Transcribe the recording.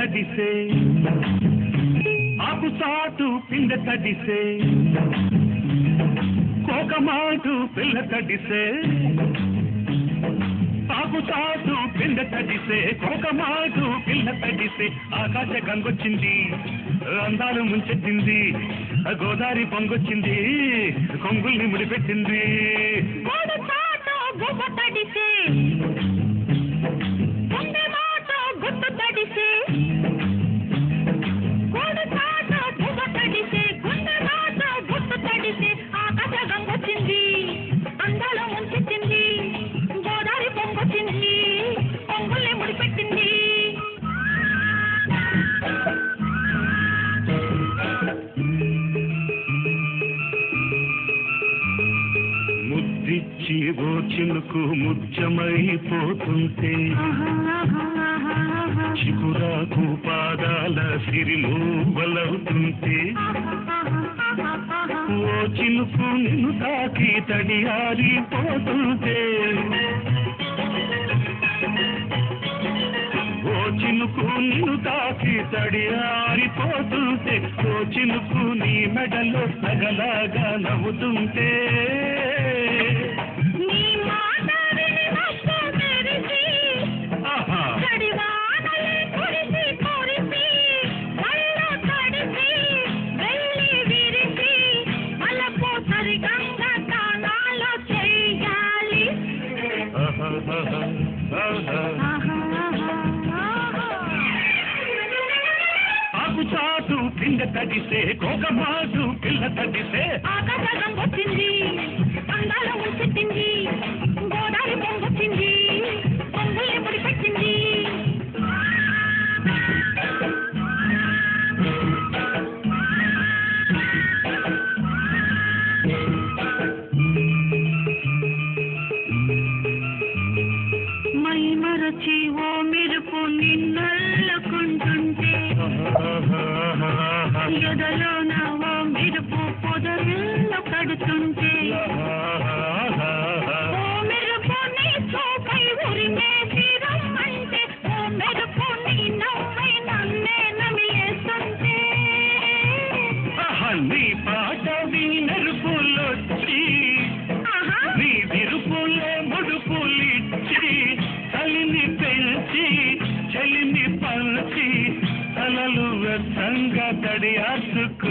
తడిసే ఆకు చాటు పిండ తడిసే కోకమాటు పిల్ల తడిసే ఆకు చాటు పిండ తడిసే కోకమాటు పిల్ల తడిసే ఆకాశ గంగొచ్చింది అందాలు ముంచెత్తింది గోదావరి పొంగొచ్చింది కొంగుల్ని ముడిపెట్టింది ముద్దిచ్చి ఓ చినుకు ముత్యమైపోతుంటే చిగురాకు పాదాల సిరిమూవలవుతుంటే ఓ చినుకు నిన్ను తాకి తడియారిపోతుంటే ఓ చినుకు నిన్ను తాకి తడియారిపోతుంటే ఓ చినుకు నీ మెడలో సగలాగా నవ్వుతుంటే ఆకు చాటు పిండ తడిసే కోకమాటు పిల్ల తడిసే ఆకాశం వచ్చింది అందాల ఉంచింది గోదావరి పొంగొచ్చింది పొంగులే ముడిపెట్టింది మై మరచి ఓ మెరుపు నిన్నల్లుకుంటుంటే ఎదలోన ఓ మెరుపు పొదరిల్లు కడుతుంటే ఓ మెరుపు నీ చూపై ఉరిమేసి రమ్మంటే ఓ మెరుపు నీ నవ్వై నన్నే నమిలేస్తుంటే నీ పాట వినరుపులొచ్చి నీ విరుపులే ముడుపులిచ్చి చలిని పెంచి చలిని పంచి తలలు వెచ్చంగా తడియాసుకోవాలి